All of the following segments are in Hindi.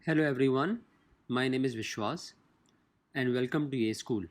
Hello everyone, my name is Vishwas and welcome to ये स्कूल।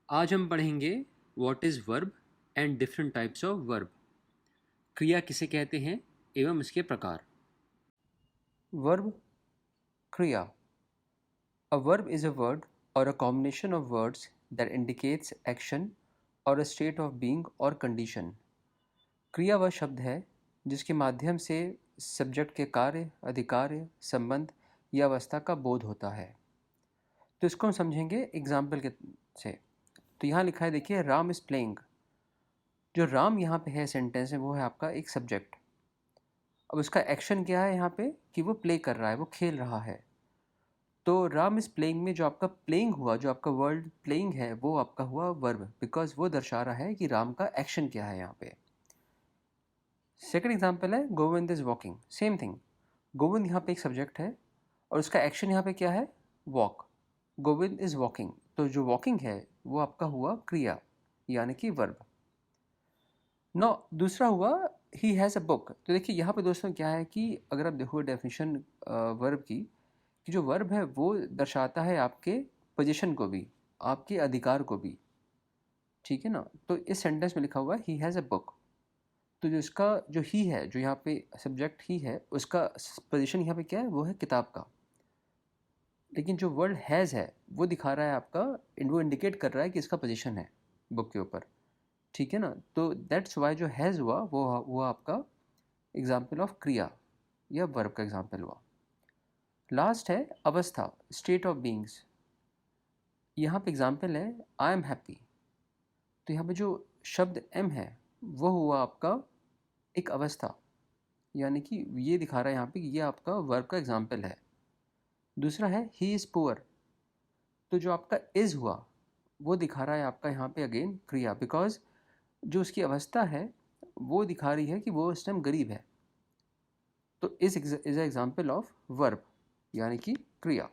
आज हम पढ़ेंगे what is verb and different types of verb. क्रिया किसे कहते हैं एवं इसके प्रकार। Verb kriya. A verb is a word or a combination of words that indicates action or a state of being or condition. क्रिया वह शब्द है जिसके माध्यम से सब्जेक्ट के कार्य, अधिकार, संबंध या अवस्था का बोध होता है। तो इसको हम समझेंगे एग्जाम्पल के से। तो यहाँ लिखा है, देखिए, राम इज़ प्लेइंग। जो राम यहाँ पे है सेंटेंस में, वो है आपका एक सब्जेक्ट। अब उसका एक्शन क्या है यहाँ पे कि वो प्ले कर रहा है, वो खेल रहा है। तो राम इज़ प्लेइंग में जो आपका प्लेइंग हुआ, जो आपका वर्ड प्लेइंग है, वो आपका हुआ वर्ब, बिकॉज वो दर्शा रहा है कि राम का एक्शन क्या है यहाँ पे। सेकंड एग्जांपल है Govind is walking. Same thing, Govind यहाँ पे एक सब्जेक्ट है और उसका एक्शन यहाँ पे क्या है, वॉक। गोविंद इज़ वॉकिंग, तो जो वॉकिंग है वो आपका हुआ क्रिया यानी कि वर्ब। नो, दूसरा हुआ ही हैज़ अ बुक। तो देखिए यहाँ पे दोस्तों क्या है कि अगर आप देखो डेफिनेशन वर्ब की, कि जो वर्ब है वो दर्शाता है आपके पोजीशन को भी, आपके अधिकार को भी, ठीक है ना। तो इस सेंटेंस में लिखा हुआ है ही हैज़ अ बुक। तो जो इसका जो ही है, जो यहाँ पे सब्जेक्ट ही है, उसका पोजीशन यहाँ पे क्या है, वो है किताब का। लेकिन जो वर्ड हैज़ है वो दिखा रहा है आपका, वो इंडिकेट कर रहा है कि इसका पोजीशन है बुक के ऊपर, ठीक है ना। तो दैट्स वाई जो हैज़ हुआ वो आपका एग्जाम्पल ऑफ क्रिया या वर्ब का एग्जाम्पल हुआ। लास्ट है अवस्था, स्टेट ऑफ बीइंग्स। यहाँ पे एग्जाम्पल है आई एम हैप्पी। तो यहाँ पे जो शब्द एम है वो हुआ आपका एक अवस्था, यानी कि ये दिखा रहा है यहाँ पे कि ये आपका वर्ब का एग्जाम्पल है। दूसरा है ही इज़ पुअर। तो जो आपका इज़ हुआ वो दिखा रहा है आपका यहाँ पे अगेन क्रिया, बिकॉज जो उसकी अवस्था है वो दिखा रही है कि वो इस टाइम गरीब है। तो is is example of verb यानी कि क्रिया।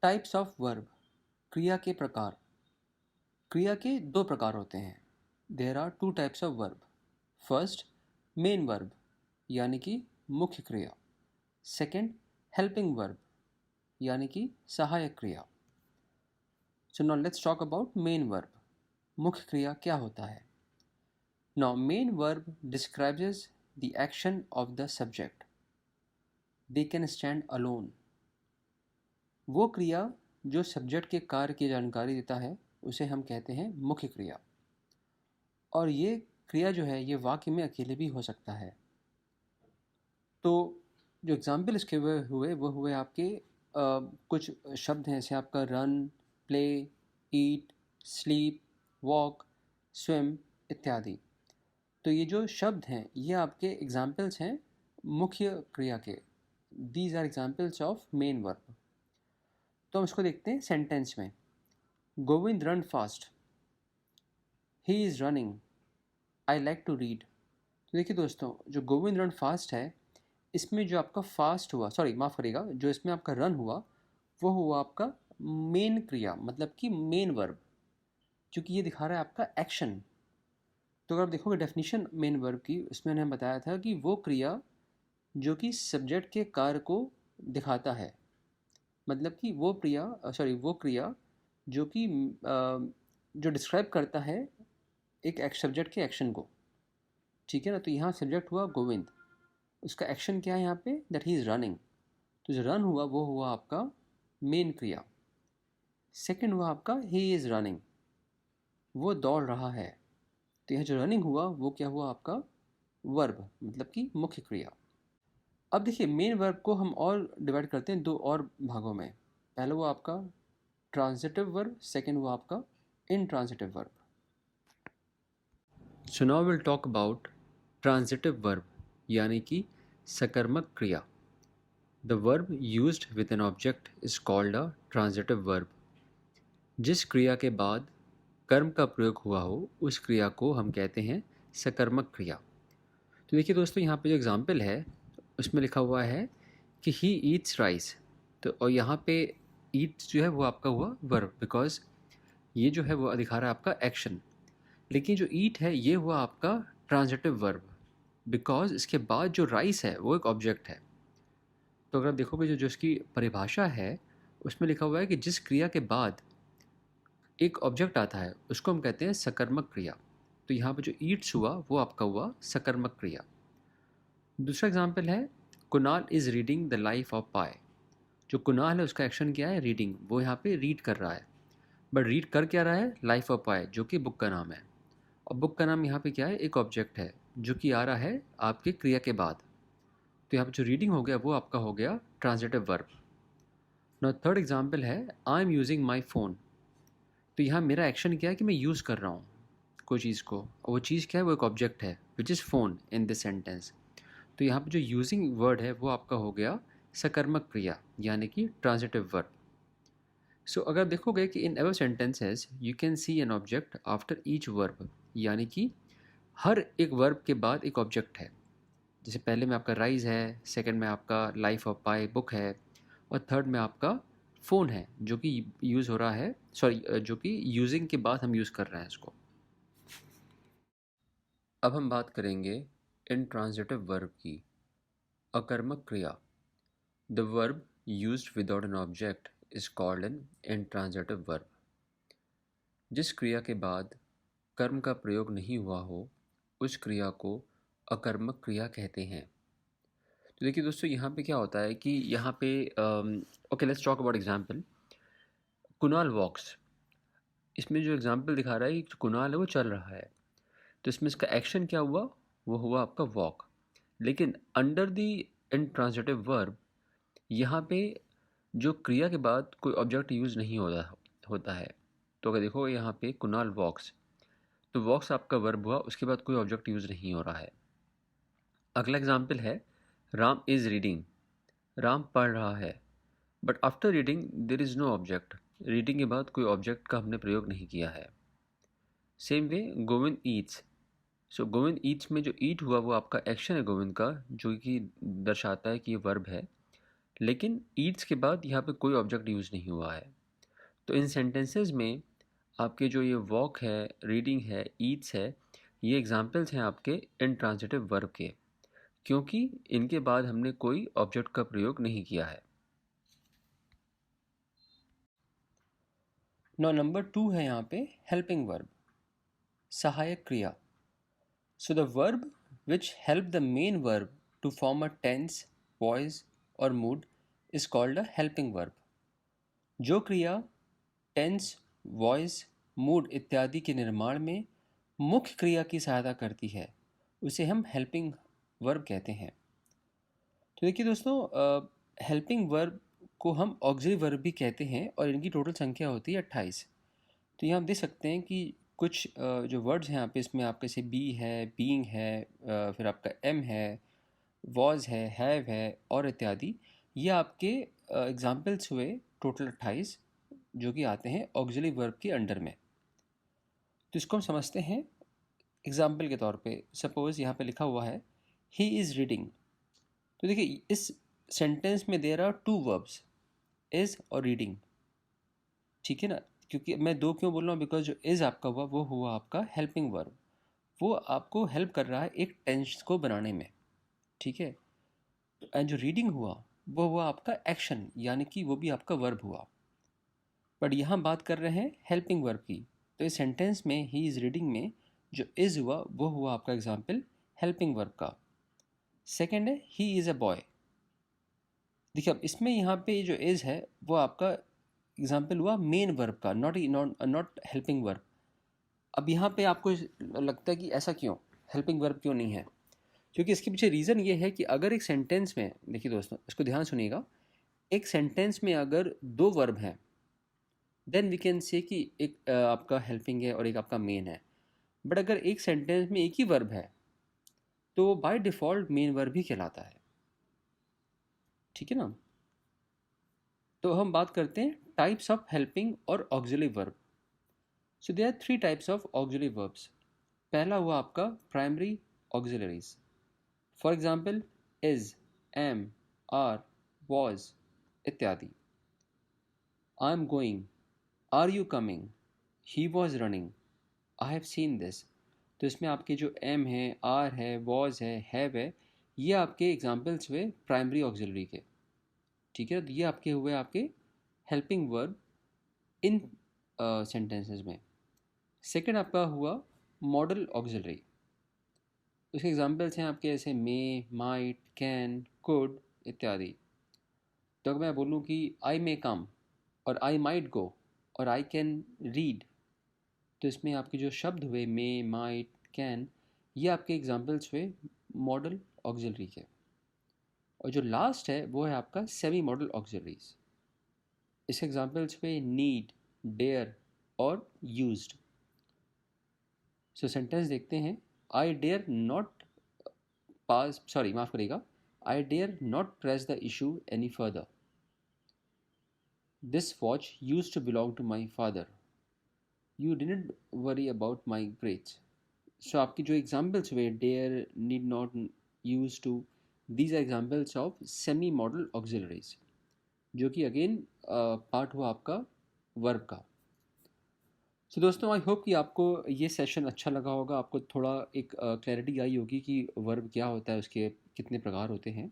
टाइप्स ऑफ वर्ब, क्रिया के प्रकार। क्रिया के दो प्रकार होते हैं। There are two types of verb. First, main verb यानी कि मुख्य क्रिया। सेकंड, हेल्पिंग वर्ब यानी कि सहायक क्रिया। So now let's talk about main verb. मुख्य क्रिया क्या होता है। Now, main verb describes the action of the subject. They can stand alone. वो क्रिया जो सब्जेक्ट के कार्य की जानकारी देता है उसे हम कहते हैं मुख्य क्रिया। और ये क्रिया जो है ये वाक्य में अकेले भी हो सकता है। तो जो एग्जाम्पल इसके हुए वो हुए आपके कुछ शब्द हैं, जैसे आपका रन, प्ले, ईट, स्लीप, वॉक, स्विम इत्यादि। तो ये जो शब्द हैं ये आपके एग्जाम्पल्स हैं मुख्य क्रिया के। These are examples of main verb. तो हम इसको देखते हैं सेंटेंस में। Govind run fast, he is running, I like to read. तो देखिए दोस्तों, जो गोविंद रन फास्ट है, इसमें जो आपका फास्ट हुआ, सॉरी माफ़ करिएगा, जो इसमें आपका रन हुआ वो हुआ आपका मेन क्रिया, मतलब कि मेन वर्ब, क्योंकि ये दिखा रहा है आपका एक्शन। तो अगर आप देखोगे डेफिनेशन मेन वर्ब की, उसमें हमने बताया था कि वो क्रिया जो कि सब्जेक्ट के कार्य को दिखाता है, मतलब कि वो क्रिया जो कि जो डिस्क्राइब करता है एक सब्जेक्ट के एक्शन को, ठीक है ना। तो यहाँ सब्जेक्ट हुआ गोविंद, उसका एक्शन क्या है यहाँ पे, दैट ही इज़ रनिंग। तो जो रन हुआ वो हुआ आपका मेन क्रिया। सेकंड हुआ आपका ही इज़ रनिंग, वो दौड़ रहा है। तो यह जो रनिंग हुआ वो क्या हुआ आपका वर्ब, मतलब कि मुख्य क्रिया। अब देखिए मेन वर्ब को हम और डिवाइड करते हैं दो और भागों में। पहला वो आपका ट्रांजिटिव वर्ब, सेकंड वो आपका intransitive verb. So now will talk about transitive verb यानी कि सकर्मक क्रिया। The verb used with an object is called a transitive verb. जिस क्रिया के बाद कर्म का प्रयोग हुआ हो उस क्रिया को हम कहते हैं सकर्मक क्रिया। तो देखिए दोस्तों, यहाँ पे जो एग्जाम्पल है उसमें लिखा हुआ है कि ही ईट्स राइस। तो और यहाँ पे ईट जो है वो आपका हुआ वर्ब, बिकॉज ये जो है वो दिखा रहा है आपका एक्शन। लेकिन जो ईट है ये हुआ आपका ट्रांजिटिव वर्ब, बिकॉज इसके बाद जो राइस है वो एक ऑब्जेक्ट है। तो अगर आप देखोगे जो जो इसकी परिभाषा है उसमें लिखा हुआ है कि जिस क्रिया के बाद एक ऑब्जेक्ट आता है उसको हम कहते हैं सकर्मक क्रिया। तो यहाँ पे जो ईट्स हुआ वो आपका हुआ सकर्मक क्रिया। दूसरा एग्जाम्पल है Kunal is reading the life of Pi. जो कुणाल है उसका एक्शन क्या है, रीडिंग, वो यहाँ पे रीड कर रहा है। बट रीड कर क्या रहा है, लाइफ ऑफ पाई, जो कि बुक का नाम है। और बुक का नाम यहाँ पे क्या है, एक ऑब्जेक्ट है जो कि आ रहा है आपके क्रिया के बाद। तो यहाँ पे जो रीडिंग हो गया वो आपका हो गया transitive verb. Now third example है I am using my phone. तो यहाँ मेरा एक्शन क्या है कि मैं यूज़ कर रहा हूँ कोई चीज़ को, और वो चीज़ क्या है, वो एक ऑब्जेक्ट है which is phone in this sentence. तो यहाँ पे जो यूजिंग वर्ड है वो आपका हो गया सकर्मक क्रिया यानी कि ट्रांजिटिव वर्ब। सो अगर देखोगे कि in every sentences you can see an object after each verb, यानी कि हर एक वर्ब के बाद एक ऑब्जेक्ट है। जैसे पहले में आपका राइज है, सेकंड में आपका लाइफ ऑफ पाई बुक है, और थर्ड में आपका फ़ोन है जो कि यूज़ हो रहा है, सॉरी जो कि यूजिंग के बाद हम यूज़ कर रहे हैं इसको। अब हम बात करेंगे इंट्रांजिटिव वर्ब की। अकर्मक क्रिया। The verb used without an object is called an intransitive verb. जिस क्रिया के बाद कर्म का प्रयोग नहीं हुआ हो उस क्रिया को अकर्मक क्रिया कहते हैं। तो देखिए दोस्तों, यहाँ पे क्या होता है कि यहाँ पे okay, let's talk about example. Kunal walks. इसमें जो एग्जांपल दिखा रहा है कि कुणाल है वो चल रहा है, तो इसमें इसका एक्शन क्या हुआ, वो हुआ आपका वॉक। लेकिन अंडर द इंट्रांजिटिव वर्ब यहाँ पे जो क्रिया के बाद कोई ऑब्जेक्ट यूज़ नहीं होता है। तो अगर देखो यहाँ पे कुणाल वॉक्स, तो वॉक्स आपका वर्ब हुआ, उसके बाद कोई ऑब्जेक्ट यूज़ नहीं हो रहा है। अगला एग्जाम्पल है राम इज़ रीडिंग। राम पढ़ रहा है, but after reading there is no object. Reading के बाद कोई ऑब्जेक्ट का हमने प्रयोग नहीं किया है। Same way Govind eats. So Govind eats में जो ईट हुआ वो आपका एक्शन है गोविंद का, जो कि दर्शाता है कि ये वर्ब है। लेकिन ईट्स के बाद यहाँ पे कोई ऑब्जेक्ट यूज़ नहीं हुआ है। तो इन सेंटेंसेस में आपके जो ये वॉक है, रीडिंग है, ईट्स है, ये एग्जाम्पल्स हैं आपके इंट्रांजिटिव वर्ब के, क्योंकि इनके बाद हमने कोई ऑब्जेक्ट का प्रयोग नहीं किया है। नंबर 2 है यहाँ पे हेल्पिंग वर्ब, सहायक क्रिया। So the verb which help the main verb to form a tense, voice और mood is called a helping verb. जो क्रिया टेंस, वॉइस, मूड इत्यादि के निर्माण में मुख्य क्रिया की सहायता करती है उसे हम हेल्पिंग वर्ब कहते हैं। तो देखिए दोस्तों, हेल्पिंग वर्ब को हम ऑक्सिलरी वर्ब भी कहते हैं और इनकी टोटल संख्या होती है 28। तो यहाँ आप देख सकते हैं कि कुछ जो वर्ड्स हैं यहाँ पे, इसमें आपके से बी है, बीइंग है, फिर आपका एम है, वॉज है, हैव है और इत्यादि। ये आपके एग्जाम्पल्स हुए टोटल 28 जो कि आते हैं ऑक्सिलरी वर्ब के अंडर में। तो इसको हम समझते हैं एग्जाम्पल के तौर पे। सपोज़ यहाँ पे लिखा हुआ है ही इज़ रीडिंग। तो देखिए इस सेंटेंस में there are two verbs, is और रीडिंग, ठीक है ना। क्योंकि मैं दो क्यों बोल रहा हूँ, बिकॉज जो इज़ आपका हुआ वो हुआ आपका हेल्पिंग वर्ब, वो आपको हेल्प कर रहा है एक टेंस को बनाने में, ठीक है। एंड जो रीडिंग हुआ वो हुआ आपका एक्शन, यानी कि वो भी आपका वर्ब हुआ। बट यहाँ बात कर रहे हैं हेल्पिंग वर्ब की। तो इस सेंटेंस में ही इज़ रीडिंग में जो इज़ हुआ वो हुआ आपका एग्जाम्पल हेल्पिंग वर्ब का। सेकेंड है ही इज़ अ बॉय। देखिए अब इसमें यहाँ पे जो इज़ है वो आपका एग्जाम्पल हुआ मेन वर्ब का, नॉट नॉट हेल्पिंग वर्ब। अब यहाँ पे आपको लगता है कि ऐसा क्यों, हेल्पिंग वर्ब क्यों नहीं है? क्योंकि इसके पीछे रीज़न ये है कि अगर एक सेंटेंस में, देखिए दोस्तों इसको ध्यान सुनिएगा, एक सेंटेंस में अगर दो वर्ब हैं देन वी कैन से कि एक आपका हेल्पिंग है और एक आपका मेन है। बट अगर एक सेंटेंस में एक ही वर्ब है तो वो बाय डिफ़ॉल्ट मेन वर्ब ही कहलाता है, ठीक है ना। तो हम बात करते हैं टाइप्स ऑफ हेल्पिंग और auxiliary verb. So there are three types of auxiliary verbs. पहला हुआ आपका primary auxiliaries, for example is, am, are, was इत्यादि। I am going, are you coming, he was running, I have seen this. तो इसमें आपके जो एम है, आर है, वॉज है, हैव है, ये आपके एग्जाम्पल्स हुए प्राइमरी ऑक्सिलरी के। ठीक है, तो ये आपके हुए आपके हेल्पिंग वर्ब इन सेंटेंसेस में। सेकंड आपका हुआ मॉडल ऑक्सिलरी। उसके एग्जांपल्स हैं आपके ऐसे मे, माइट, कैन, कुड इत्यादि। तो अगर मैं बोलूँ कि आई मे कम और आई माइट गो और आई कैन रीड, तो इसमें आपके जो शब्द हुए मे, माइट, कैन, ये आपके एग्जांपल्स हुए मॉडल ऑक्सिलरी के। और जो लास्ट है वो है आपका सेमी मॉडल ऑक्सिलरीज। इसके एग्जांपल्स हुए नीड, डेयर और यूज्ड। सो सेंटेंस देखते हैं। I dare not pass, sorry माफ़ करिएगा, I dare not press the issue any further. This watch use to belong to my father. You didn't worry about my grades. So आपकी जो एग्जाम्पल्स हुए dare, need not, use to, these are examples of semi modal auxiliaries, जो कि अगेन पार्ट हुआ आपका वर्ब का। सो दोस्तों, आई होप कि आपको ये सेशन अच्छा लगा होगा, आपको थोड़ा एक क्लैरिटी आई होगी कि वर्ब क्या होता है, उसके कितने प्रकार होते हैं।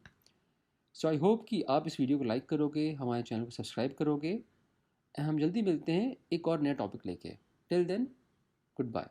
सो आई होप कि आप इस वीडियो को लाइक करोगे, हमारे चैनल को सब्सक्राइब करोगे। हम जल्दी मिलते हैं एक और नया टॉपिक लेके। Till then, good bye.